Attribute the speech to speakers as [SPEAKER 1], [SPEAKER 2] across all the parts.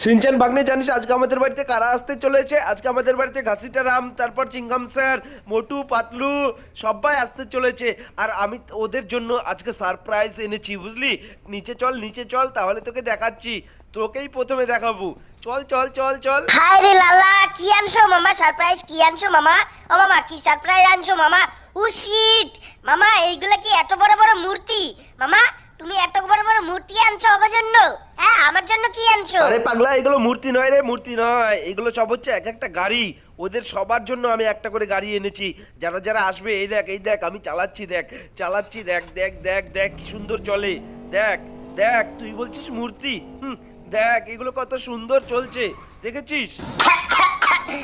[SPEAKER 1] Shinchan ভাগ্নে জানিস আজকে আমাদের বাড়িতে কারা আসতে চলেছে? আজকে আমাদের বাড়িতে ঘাসিটা রাম, তারপর চিংগাম স্যার, মোটু, পাতলু সবাই আসতে চলেছে। আর আমি ওদের জন্য আজকে সারপ্রাইজ এনেছি, বুঝলি? নিচে চল, নিচে চল, তাহলে তোকে দেখাচ্ছি। তোকেই প্রথমে দেখাবো। চল চল চল চল।
[SPEAKER 2] হায় রে লালা, কি আনছো মামা? সারপ্রাইজ কি আনছো মামা? ও মামা, কি সারপ্রাইজ আনছো মামা? ও শিট মামা, এইগুলা কি এত বড় বড় মূর্তি? মামা, তুমি এত বড় বড় মূর্তি আনছো আমার জন্য? হ্যাঁ, আমার জন্য কি আনছো?
[SPEAKER 1] আরে পাগলা, এগুলো মূর্তি নয় রে, মূর্তি নয়। এগুলো সব হচ্ছে এক একটা গাড়ি। ওদের সবার জন্য আমি একটা করে গাড়ি এনেছি। যারা যারা আসবে, এই দেখ, এই দেখ, আমি চালাচ্ছি, দেখ, চালাচ্ছি, দেখ দেখ দেখ দেখ কি সুন্দর চলে। দেখ দেখ, তুই বলছিস মূর্তি? দেখ এগুলো কত সুন্দর চলছে, দেখেছিস?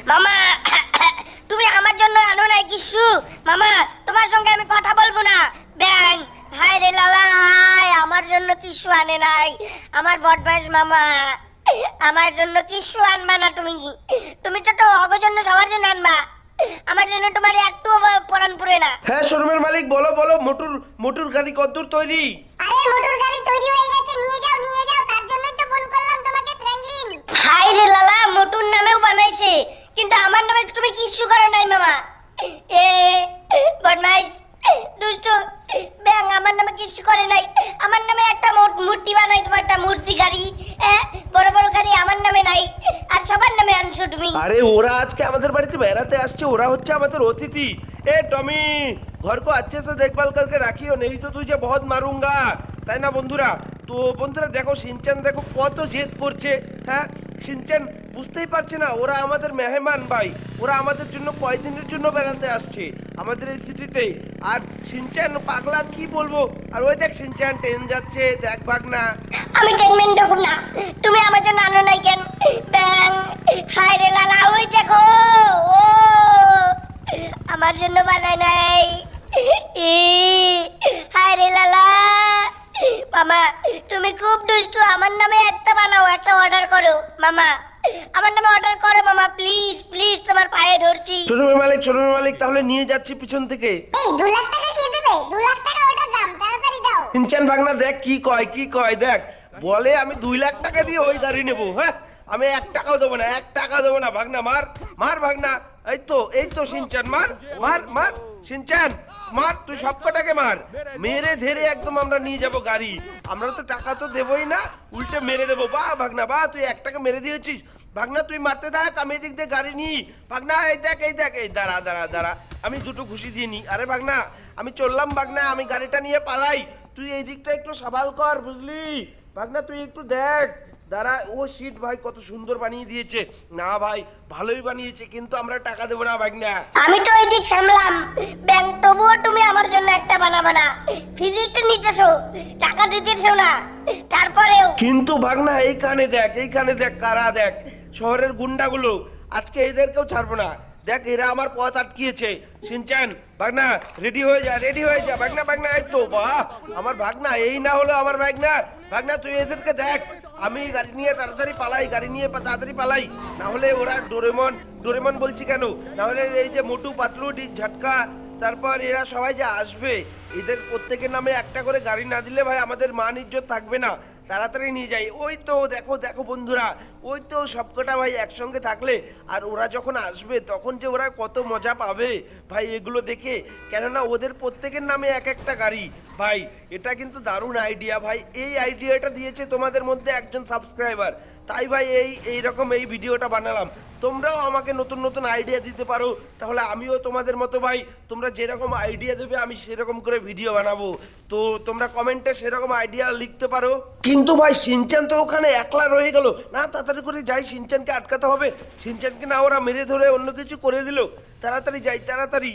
[SPEAKER 2] মামা, তুমি আমার জন্য আনো নাই কিছু? মামা, তোমার সঙ্গে আমি কথা বলবো না। ব্যাং, হায় রে লালা, হায়, আমার জন্য কিছু আনে নাই আমার বদমাইশ মামা। আমার জন্য কিছু আনবা না তুমি? তুমি তো অগর জন্য সবার জন্য আনবা, আমার জন্য তোমার একটু পরান পুরে না।
[SPEAKER 1] হ্যাঁ শোরুমের মালিক, বলো বলো, মোটুর মোটুর গাড়ি কতদূর তৈরি?
[SPEAKER 3] আরে মোটর গাড়ি তৈরি হয়ে গেছে, নিয়ে যাও নিয়ে যাও, তার জন্যই তো ফোন করলাম তোমাকে ফ্র্যাঙ্কলিন।
[SPEAKER 2] হায় রে লালা, মোটুর নামেও বানাইছে, কিন্তু আমার নামে তুমি কিচ্ছু করো নাই মামা। এ বদমাইশ দুষ্টু ব্যাং, আমার নামে কিছু করে নাই। আমার নামে একটা মূর্তি বানাই, তোমার একটা মূর্তি গাড়ি, বড় বড় গাড়ি আমার নামে নাই, আর সবার নামে আনছো তুমি।
[SPEAKER 1] আরে ওরা আজকে আমাদের বাড়িতে বেড়াতে আসছে, ওরা হচ্ছে আমাদের অতিথি। এ টমি, ঘর কো अच्छे से देखभाल करके রাখিও, নেই তো তুই যে বহুত মারুঙ্গা, তাই না বন্ধুরা? তো বন্ধুরা দেখো, সিনচান দেখো কত জেদ করছে। হ্যাঁ, সিনচান বুঝতেই পারছে না ওরা আমাদের মেহমান ভাই। ওরা আমাদের জন্য কয়দিনের জন্য বেড়াতে আসছে আমাদের এই সিটিতে। আর সিনচান পাগলা, কি বলবো। আর ওই দেখ সিনচান ট্রেন যাচ্ছে, দেখ ভাগনা।
[SPEAKER 2] আমি ট্রিটমেন্ট দেখো না, তুমি আমার জন্য আনো নাই কেন? ব্যাং, হায় রে লালা, ওই দেখো, ও আমার জন্য বানাই নাই। ই হায় রে লালা, মামা তুমি খুব দুষ্টু। আমার নামে একটা বানাও, একটা অর্ডার করো মামা, আমার নামে অর্ডার করো মামা, প্লিজ প্লিজ, তোমার পায়ে ধরছি।
[SPEAKER 1] শোরুমের মালিক, শোরুমের মালিক, তাহলে নিয়ে যাচ্ছি পিছন থেকে।
[SPEAKER 3] এই 2 লাখ টাকা কে দেবে? 2 লাখ টাকা ওটার দাম, তাড়াতাড়ি দাও।
[SPEAKER 1] সিনচান ভাগনা দেখ কি কয়, কি কয় দেখ। বলে আমি 2 লাখ টাকা দিয়ে ওই গাড়ি নেবো। হ্যাঁ, আমি 1 টাকাও দেবো না, 1 টাকা দেবো না। ভাগনা মার, মার ভাগনা। এই তো সিনচান, মার মার মার। সিনচান মার, তুই সব কটাকে মার। মেরে ধরে একদম আমরা নিয়ে যাব গাড়ি। আমরা তো টাকা তো দেবই না, উল্টে মেরে দেবো। বাহ ভাগনা বাহ, তুই 1 টাকা মেরে দিয়েছিস। ভাগনা তুই মারতে থাক, আমি এদিক দিয়ে গাড়ি নিই। ভাগনা এই দেখ, এই দেখ, এই দাঁড়া দাঁড়া দাঁড়া, আমি দুটো ঘুষি দিয়ে নিই। আরে ভাগনা, আমি চললাম ভাগনা, আমি গাড়িটা নিয়ে পালাই। তুই এই দিকটা একটু সাবাল কর, বুঝলি? ভাগনা তুই একটু দেখ, দাঁড়া। ও শিট ভাই, কত সুন্দর বানিয়ে দিয়েছে। না ভাই, ভালোই বানিয়েছে, কিন্তু আমরা টাকা দেবো না ভাগনা।
[SPEAKER 2] আমি তো এই দিক সামলাম ব্যাং, তবুও তুমি আমার জন্য একটা বানাবা না? ফিজিকটা নিতেছো, টাকা দিতেছো না, তারপরেও।
[SPEAKER 1] কিন্তু ভাগনা এইখানে দেখ, এইখানে দেখ কারা, দেখ শহরের গুন্ডাগুলো। আজকে এদেরকেও ছাড়বো না। দেখ এরা আমার পথ আটকিয়েছে। সিনচান ভাগনা, রেডি হয়ে যা, রেডি হয়ে যা ভাগনা। ভাগনা এই তো, বাহ আমার ভাগনা, এই না হলো আমার ভাগনা। ভাগনা তুই এদেরকে দেখ, আমি গাড়ি নিয়ে তাড়াতাড়ি পালাই, গাড়ি নিয়ে তাড়াতাড়ি পালাই। না হলে ওরা ডোরেমন, ডোরেমন বলছি কেন, না হলে এই যে মোটু, পাতলু, ঝটকা, তারপর এরা সবাই যে আসবে, এদের প্রত্যেকের নামে একটা করে গাড়ি না দিলে ভাই আমাদের মান ইজ্জত থাকবে না। তাড়াতাড়ি নিয়ে যাই। ওই তো দেখো দেখো বন্ধুরা, ওই তো সবকটা ভাই একসঙ্গে থাকলে, আর ওরা যখন আসবে তখন যে ওরা কত মজা পাবে ভাই এগুলো দেখে। কেননা ওদের প্রত্যেকের নামে এক একটা গাড়ি। ভাই এটা কিন্তু দারুণ আইডিয়া ভাই। এই আইডিয়াটা দিয়েছে তোমাদের মধ্যে একজন সাবস্ক্রাইবার, তাই ভাই এইরকম এই ভিডিওটা বানালাম। তোমরাও আমাকে নতুন নতুন আইডিয়া দিতে পারো, তাহলে আমিও তোমাদের মতো ভাই, তোমরা যেরকম আইডিয়া দেবে আমি সেরকম করে ভিডিও বানাবো। তো তোমরা কমেন্টে সেরকম আইডিয়া লিখতে পারো। কিন্তু ভাই সিনচান তো ওখানে একলা রয়ে গেল না, তাড়াতাড়ি করে যাই, সিনচানকে আটকাতে হবে। সিনচানকে না ওরা মেরে ধরে অন্য কিছু করে দিল, তাড়াতাড়ি যাই তাড়াতাড়ি।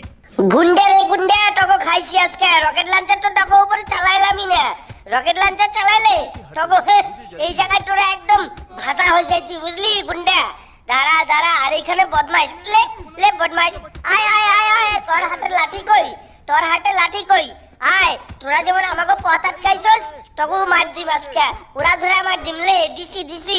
[SPEAKER 2] গুন্ডে রে গুন্ডে, টকো খাইছি আজকে। রকেট লঞ্চার তো টকো উপরে চালাইলামই না। রকেট লঞ্চার চালাইলে টকো এই জায়গায় তোরা একদম ভাতা হয়ে যাইতি, বুঝলি গুন্ডা? দাঁড়া দাঁড়া, আর এখানে বদমাইশ, লে লে বদমাইশ, আয় আয় আয় আয়, তোর হাতে লাঠি কই? তোর হাতে লাঠি কই? আয়, তোরা যেমন আমাকে পথ আটকাইছস, তবু মার দিম আজকে, ওরা ধরে মার দিম। লে দিছি দিছি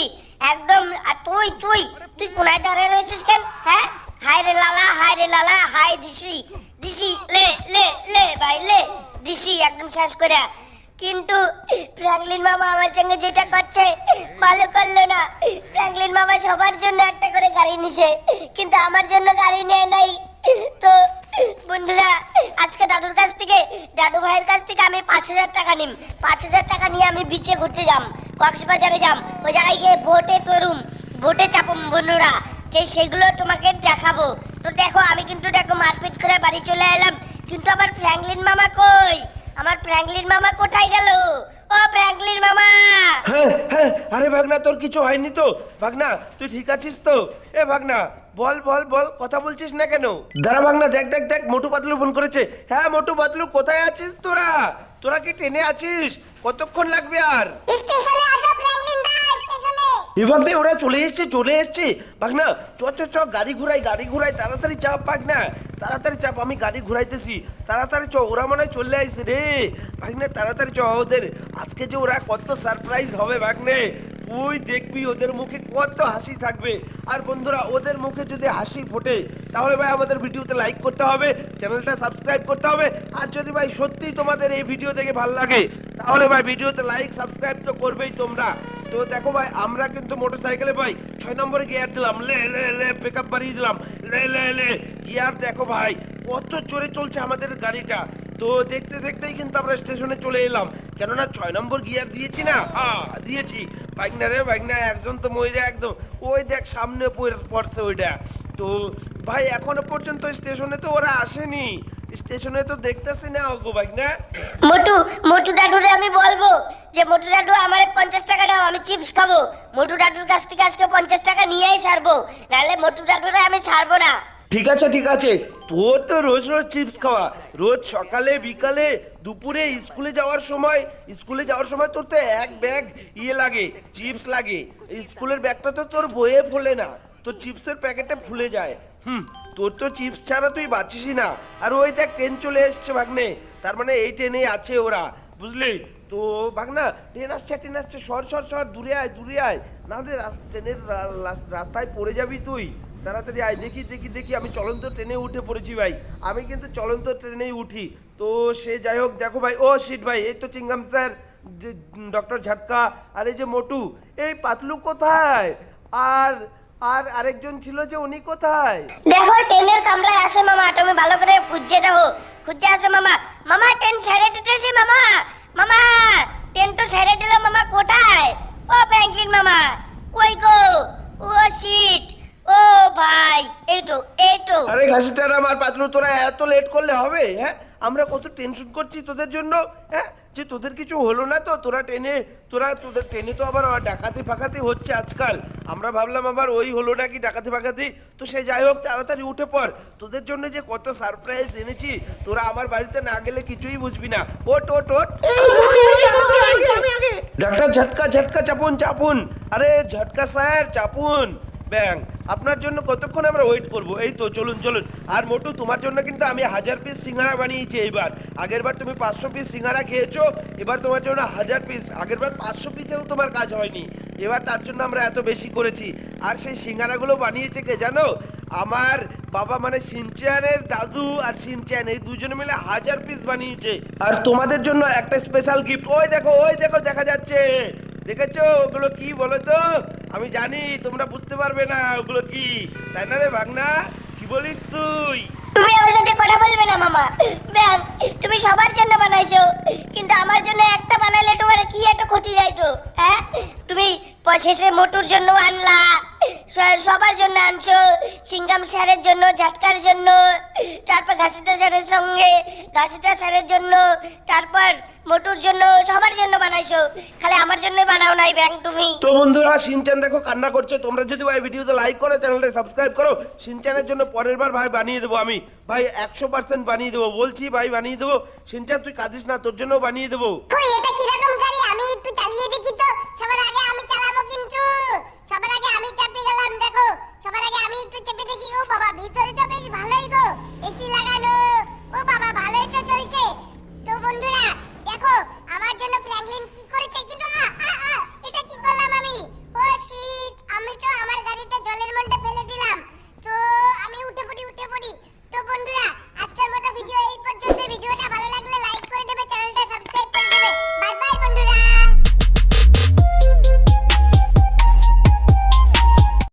[SPEAKER 2] একদম। আর তুই তুই তুই কোনায় দাঁড়িয়ে রয়েছিস কেন? হ্যাঁ, হায় রে লালা, হায় রে লালা, হায় দিছি দিছি, লে লে লে ভাই লে, দিছি একদম শেষ করে। কিন্তু ফ্র্যাঙ্কলিন মামা আমার সঙ্গে যেটা করছে ভালো করলো না। ফ্র্যাঙ্কলিন ফ্র্যাঙ্কলিন মামা সবার জন্য একটা করে গাড়ি নিছে, কিন্তু আমার জন্য গাড়ি নেয় নাই। তো বন্ধুরা, আজকে দাদুর কাছ থেকে, দাদু ভাইয়ের কাছ থেকে আমি 5,000 টাকা নিম। 5,000 টাকা নিয়ে আমি বিচে ঘুরতে যাম, কক্সবাজারে যাম। ওই জায়গায় গিয়ে বোটে তরুম, বোটে চাপুম বন্ধুরা, যে সেগুলো তোমাকে দেখাবো। তো দেখো, আমি কিন্তু দেখো মারপিট করে বাড়ি চলে এলাম, কিন্তু আমার ফ্র্যাঙ্কলিন মামা কই? আমার ফ্র্যাঙ্কলিন মামা কোথায় গেল? ও ফ্র্যাঙ্কলিন মামা!
[SPEAKER 1] হ্যাঁ হ্যাঁ, আরে ভাগনা তোর কিছু হয়নি তো? ভাগনা তুই ঠিক আছিস তো? এ ভাগনা বল বল বল, কথা বলছিস না কেন? দাঁড়া ভাগনা, দেখ দেখ দেখ, মোটু পাতলু ফোন করেছে। হ্যাঁ মোটু পাতলু, কোথায় আছিস তোরা? তোরা কি ট্রেনে আছিস? কতক্ষণ লাগবে আর?
[SPEAKER 3] স্টেশনে আসো ফ্র্যাঙ্কলিন দা, স্টেশনে।
[SPEAKER 1] এভাবে ওরা চলে এসছে ভাগনা। চ চ চ, গাড়ি ঘুরাই, তাড়াতাড়ি চাপ ভাগনা, তাড়াতাড়ি চাপ, আমি গাড়ি ঘুরাইতেছি, তাড়াতাড়ি চ। ওরা মনে হয় চলে আসছে রে ভাগনে, তাড়াতাড়ি চ। ওদের আজকে যে ওরা কত সারপ্রাইজ হবে ভাগনে, তুই দেখবি ওদের মুখে কত হাসি থাকবে। আর বন্ধুরা, ওদের মুখে যদি হাসি ফোটে তাহলে ভাই আমাদের ভিডিওতে লাইক করতে হবে, চ্যানেলটা সাবস্ক্রাইব করতে হবে। আর যদি ভাই সত্যিই তোমাদের এই ভিডিও দেখে ভালো লাগে তাহলে ভাই ভিডিওতে লাইক সাবস্ক্রাইব তো করবেই তোমরা। তো দেখো ভাই, আমরা কিন্তু মোটরসাইকেলে ভাই 6 নম্বরে গিয়ার দিলাম, লে লে লে, পিকআপ বাড়িয়ে দিলাম, লে লে লে গিয়ার। দেখো ভাই কত জোরে চলছে আমাদের গাড়িটা। তো দেখতে দেখতেই কিন্তু আমরা স্টেশনে চলে এলাম, কেননা 6 নম্বর গিয়ার দিয়েছি না, দিয়েছি। বাইকনা রে বাইকনা, একজন তো মহিলা একদম, ওই দেখ সামনে পড়ছে ওইটা। তো ভাই এখনো পর্যন্ত স্টেশনে তো ওরা আসেনি, স্টেশনে তো দেখতেছি না ওগো বাইকনা।
[SPEAKER 2] মোটু দাদুরে আমি বলবো যে মোটু দাদু আমার 50 টাকা দাও, আমি চিপস খাবো। মোটু দাদুর কাছ থেকে আজকে 50 টাকা নিয়েই ছাড়বো, নাহলে মোটু দাদুরে আমি ছাড়বো না।
[SPEAKER 1] ঠিক আছে, তোর তো রোজ রোজ চিপস খাওয়া, রোজ সকালে বিকালে দুপুরে স্কুলে যাওয়ার সময় তোর তো এক ব্যাগ লাগে, চিপস লাগে। স্কুলের ব্যাগটা তো তোর বইয়ে ফোলে না, তোর চিপসের প্যাকেটে ফুলে যায়। তোর তো চিপস ছাড়া তুই বাঁচিসই না। আর ওই দেখ ট্রেন চলে এসছে ভাগ্নে, তার মানে এই ট্রেনেই আছে ওরা, বুঝলি তো ভাগনা। ট্রেন আসছে, সর দূরে আয়, না হলে ট্রেনের রাস্তায় পড়ে যাবি তুই। তাড়াতাড়ি আয়, দেখি আমি চলন্ত ট্রেনে উঠে পড়েছি ভাই, আমি কিন্তু চলন্ত ট্রেনেই উঠি। তো সে যাই হোক, দেখো ভাই, ও শিট ভাই, এই তো চিঙ্গাম স্যার, ডক্টর ঝাটকা, আর এই যে মোটু, এই পাতলু কোথায়? আর আরেকজন ছিল যে, উনি কোথায়?
[SPEAKER 2] দেখো ট্রেনের কামরায় আসে মামা, তুমি ভালো করে খুঁজে দেখো, খুঁজে আসো মামা। ট্রেন ছেড়ে দিতেছে মামা, ট্রেন তো ছেড়ে দিল মামা, কোথায়? ও ফ্র্যাঙ্কলিন মামা কই গো? ও শিট, ও ভাই, এই তো।
[SPEAKER 1] আরে ঘাসিটার আমার পাতলু, তোরা এত লেট করলে হবে? হ্যাঁ, আমরা কত টেনশন করছি তোদের জন্য, হ্যাঁ, যে তোদের কিছু হলো না তো? তোদের ট্রেনে তো আবার ডাকাতি হচ্ছে আজকাল। আমরা ভাবলাম আবার ওই হলো নাকি ডাকাতি। তো সে যাই হোক, তাড়াতাড়ি উঠে পড়, তোদের জন্য যে কত সারপ্রাইজ এনেছি, তোরা আমার বাড়িতে না গেলে কিছুই বুঝবি না। ওট ডাক্তার ঝটকা চাপুন। আরে ঝটকা স্যার চাপুন। ব্যাং, আপনার জন্য কতক্ষণ আমরা ওয়েট করব? এই তো চলুন। আর মোটু, তোমার জন্য কিন্তু আমি 1000 পিস সিঙ্গারা বানিয়েছি এইবার। আগেরবার তুমি 500 পিস সিঙ্গারা খেয়েছো, এবার তোমার জন্য 1000 পিস। আগেরবার 500 পিসেও তোমার কাজ হয়নি, এবার তার জন্য আমরা এত বেশি করেছি। আর সেই সিঙ্গারাগুলো বানিয়েছে কে জানো? আমার বাবা, মানে শিনচ্যানের দাদু আর শিনচ্যান, এই দুজনে মিলে 1000 পিস বানিয়েছে। আর তোমাদের জন্য একটা স্পেশাল গিফট, ওই দেখো দেখা যাচ্ছে, দেখেছো? ওগুলো কি বলো তো? আমি জানি তোমরা বুঝতে পারবে না ওগুলো কি, তাই না রে ভাগনা? কি বলিস তুই?
[SPEAKER 2] তুমি আমার সাথে কথা বলবে না মামা। ব্যাং, তুমি সবার জন্য বানাইছো, কিন্তু আমার জন্য একটা বানাইলে তোমার কি এত ক্ষতি যাইতো? হ্যাঁ, তুমি শেষে মোটুর জন্য আনলা, সবার জন্য আনছো, সিঙ্গাম স্যারের জন্য, ঝাটকার জন্য, তারপর ঘাসিটা স্যারের জন্য, তারপর মোটুর জন্য, সবার জন্য বানাইছো, খালি আমার জন্য বানাও নাই ব্যাং তুমি।
[SPEAKER 1] তো বন্ধুরা, শিনচ্যান দেখো কান্না করছে। তোমরা যদি ভাই ভিডিওতে লাইক করো, চ্যানেলটা সাবস্ক্রাইব করো, শিনচ্যানের জন্য পরের বার ভাই বানিয়ে দেবো আমি, ভাই 100% বানিয়ে দেবো, বলছি ভাই বানিয়ে দেবো। শিনচ্যান তুই কাঁদিস না, তোর জন্য বানিয়ে দেবো।
[SPEAKER 3] কই এটা কি রকম গাড়ি? আমি একটু চালিয়ে দেখি তো, সবার আগে আমি চালাবো কিন্তু।